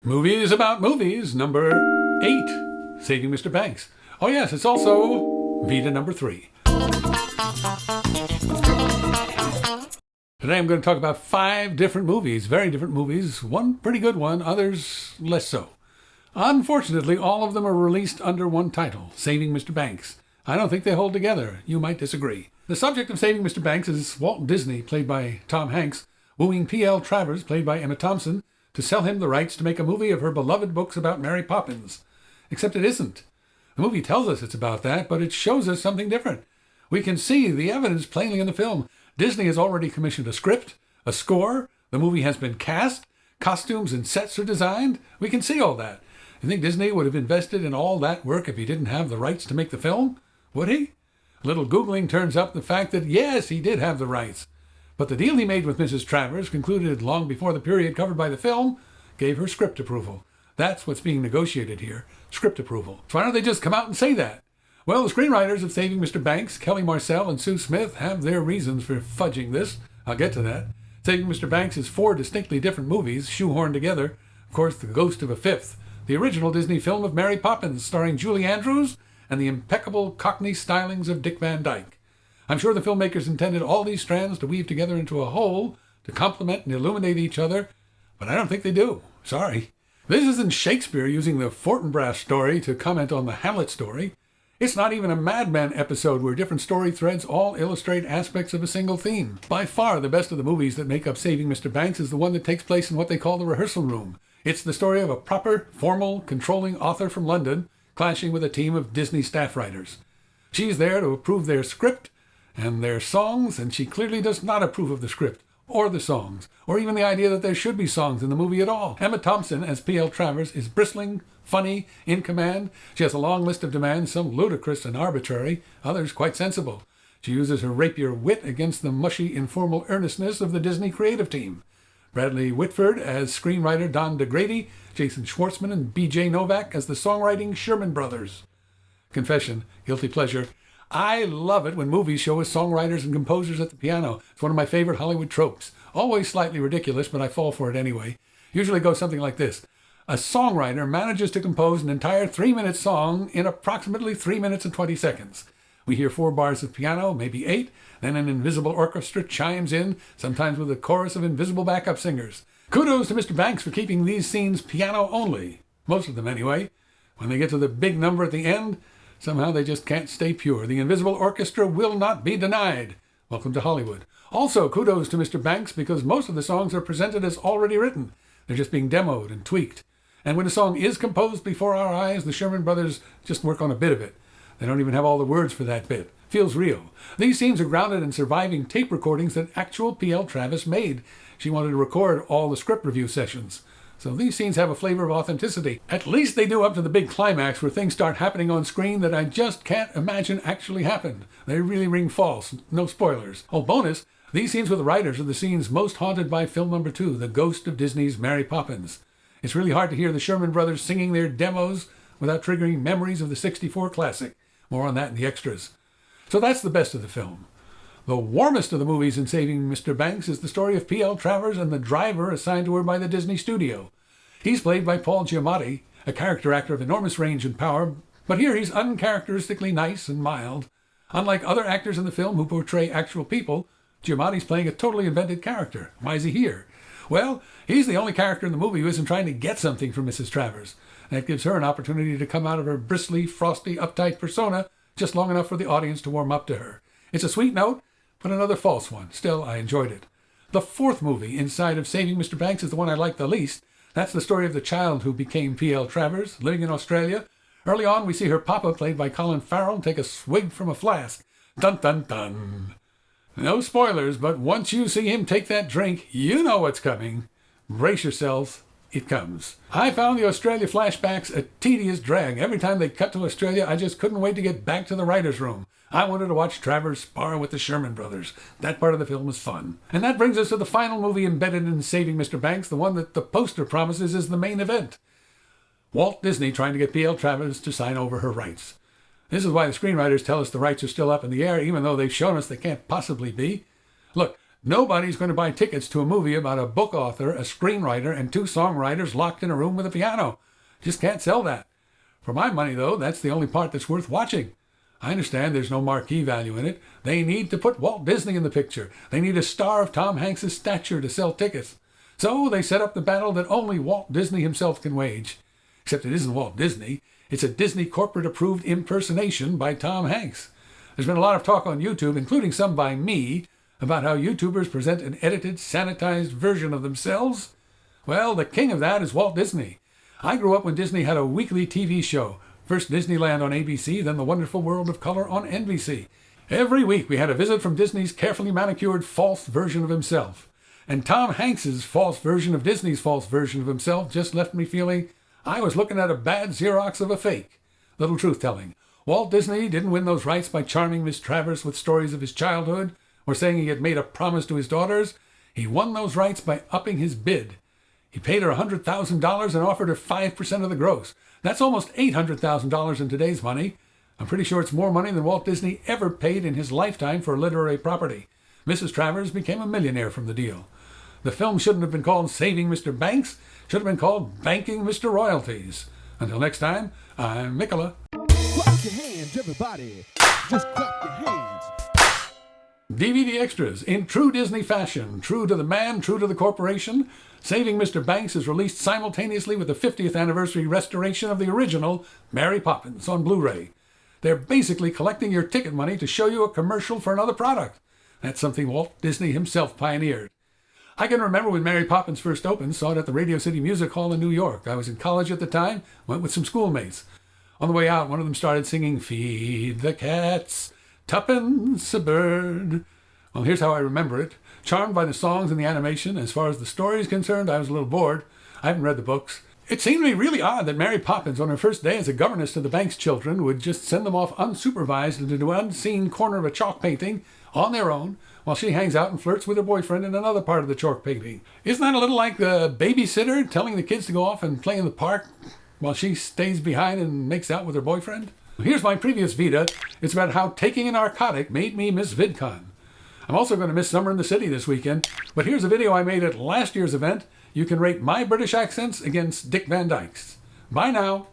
Movies about movies, number 8, Saving Mr. Banks. Oh yes, it's also VEDA number 3. Today I'm going to talk about 5 different movies, very different movies, one pretty good one, others less so. Unfortunately, all of them are released under one title, Saving Mr. Banks. I don't think they hold together. You might disagree. The subject of Saving Mr. Banks is Walt Disney, played by Tom Hanks, wooing P.L. Travers, played by Emma Thompson, to sell him the rights to make a movie of her beloved books about Mary Poppins. Except it isn't. The movie tells us it's about that, but it shows us something different. We can see the evidence plainly in the film. Disney has already commissioned a script, a score, the movie has been cast, costumes and sets are designed. We can see all that. You think Disney would have invested in all that work if he didn't have the rights to make the film? Would he? A little Googling turns up the fact that yes, he did have the rights. But the deal he made with Mrs. Travers, concluded long before the period covered by the film, gave her script approval. That's what's being negotiated here, script approval. So why don't they just come out and say that? Well, the screenwriters of Saving Mr. Banks, Kelly Marcel and Sue Smith, have their reasons for fudging this. I'll get to that. Saving Mr. Banks is 4 distinctly different movies, shoehorned together. Of course, the ghost of a 5th. The original Disney film of Mary Poppins, starring Julie Andrews, and the impeccable Cockney stylings of Dick Van Dyke. I'm sure the filmmakers intended all these strands to weave together into a whole, to complement and illuminate each other, but I don't think they do. Sorry. This isn't Shakespeare using the Fortinbras story to comment on the Hamlet story. It's not even a Mad Men episode where different story threads all illustrate aspects of a single theme. By far, the best of the movies that make up Saving Mr. Banks is the one that takes place in what they call the rehearsal room. It's the story of a proper, formal, controlling author from London clashing with a team of Disney staff writers. She's there to approve their script and their songs, and she clearly does not approve of the script or the songs, or even the idea that there should be songs in the movie at all. Emma Thompson, as P.L. Travers, is bristling, funny, in command. She has a long list of demands, some ludicrous and arbitrary, others quite sensible. She uses her rapier wit against the mushy, informal earnestness of the Disney creative team. Bradley Whitford as screenwriter Don DeGrady, Jason Schwartzman and B.J. Novak as the songwriting Sherman Brothers. Confession, guilty pleasure. I love it when movies show us songwriters and composers at the piano. It's one of my favorite Hollywood tropes. Always slightly ridiculous, but I fall for it anyway. Usually goes something like this. A songwriter manages to compose an entire 3-minute song in approximately 3 minutes and 20 seconds. We hear 4 bars of piano, maybe 8, then an invisible orchestra chimes in, sometimes with a chorus of invisible backup singers. Kudos to Mr. Banks for keeping these scenes piano only. Most of them anyway. When they get to the big number at the end, somehow they just can't stay pure. The invisible orchestra will not be denied. Welcome to Hollywood. Also, kudos to Mr. Banks because most of the songs are presented as already written. They're just being demoed and tweaked. And when a song is composed before our eyes, the Sherman Brothers just work on a bit of it. They don't even have all the words for that bit. Feels real. These scenes are grounded in surviving tape recordings that actual P.L. Travers made. She wanted to record all the script review sessions. So these scenes have a flavor of authenticity. At least they do up to the big climax where things start happening on screen that I just can't imagine actually happened. They really ring false. No spoilers. Oh, bonus, these scenes with the writers are the scenes most haunted by film number 2, The Ghost of Disney's Mary Poppins. It's really hard to hear the Sherman Brothers singing their demos without triggering memories of the '64 classic. More on that in the extras. So that's the best of the film. The warmest of the movies in Saving Mr. Banks is the story of P.L. Travers and the driver assigned to her by the Disney studio. He's played by Paul Giamatti, a character actor of enormous range and power, but here he's uncharacteristically nice and mild. Unlike other actors in the film who portray actual people, Giamatti's playing a totally invented character. Why is he here? Well, he's the only character in the movie who isn't trying to get something from Mrs. Travers. That gives her an opportunity to come out of her bristly, frosty, uptight persona just long enough for the audience to warm up to her. It's a sweet note, but another false one. Still, I enjoyed it. The 4th movie inside of Saving Mr. Banks is the one I like the least. That's the story of the child who became P.L. Travers, living in Australia. Early on, we see her papa, played by Colin Farrell, take a swig from a flask. Dun dun dun. No spoilers, but once you see him take that drink, you know what's coming. Brace yourselves. It comes. I found the Australia flashbacks a tedious drag. Every time they cut to Australia, I just couldn't wait to get back to the writer's room. I wanted to watch Travers spar with the Sherman Brothers. That part of the film was fun. And that brings us to the final movie embedded in Saving Mr. Banks, the one that the poster promises is the main event. Walt Disney trying to get P.L. Travers to sign over her rights. This is why the screenwriters tell us the rights are still up in the air, even though they've shown us they can't possibly be. Look, Nobody's going to buy tickets to a movie about a book author, a screenwriter, and 2 songwriters locked in a room with a piano. Just can't sell that. For my money, though, that's the only part that's worth watching. I understand there's no marquee value in it. They need to put Walt Disney in the picture. They need a star of Tom Hanks' stature to sell tickets. So they set up the battle that only Walt Disney himself can wage. Except it isn't Walt Disney. It's a Disney corporate-approved impersonation by Tom Hanks. There's been a lot of talk on YouTube, including some by me, about how YouTubers present an edited, sanitized version of themselves. Well, the king of that is Walt Disney. I grew up when Disney had a weekly TV show. First Disneyland on ABC, then The Wonderful World of Color on NBC. Every week we had a visit from Disney's carefully manicured false version of himself. And Tom Hanks's false version of Disney's false version of himself just left me feeling I was looking at a bad Xerox of a fake. Little truth-telling. Walt Disney didn't win those rights by charming Miss Travers with stories of his childhood or saying he had made a promise to his daughters. He won those rights by upping his bid. He paid her $100,000 and offered her 5% of the gross. That's almost $800,000 in today's money. I'm pretty sure it's more money than Walt Disney ever paid in his lifetime for literary property. Mrs. Travers became a millionaire from the deal. The film shouldn't have been called Saving Mr. Banks. Should have been called Banking Mr. Royalties. Until next time, I'm Mickeleh. Clap your hands, everybody. Just clap your hands. DVD extras. In true Disney fashion, true to the man, true to the corporation, Saving Mr. Banks is released simultaneously with the 50th anniversary restoration of the original Mary Poppins on Blu-ray. They're basically collecting your ticket money to show you a commercial for another product. That's something Walt Disney himself pioneered. I can remember when Mary Poppins first opened, saw it at the Radio City Music Hall in New York. I was in college at the time, went with some schoolmates. On the way out, one of them started singing, "Feed the cats, tuppence a bird." Well, here's how I remember it. Charmed by the songs and the animation, as far as the story is concerned, I was a little bored. I haven't read the books. It seemed to me really odd that Mary Poppins, on her first day as a governess to the Banks children, would just send them off unsupervised into an unseen corner of a chalk painting on their own, while she hangs out and flirts with her boyfriend in another part of the chalk painting. Isn't that a little like the babysitter telling the kids to go off and play in the park while she stays behind and makes out with her boyfriend? Here's my previous VEDA. It's about how taking a narcotic made me miss VidCon. I'm also going to miss Summer in the City this weekend, but here's a video I made at last year's event. You can rate my British accents against Dick Van Dyke's. Bye now.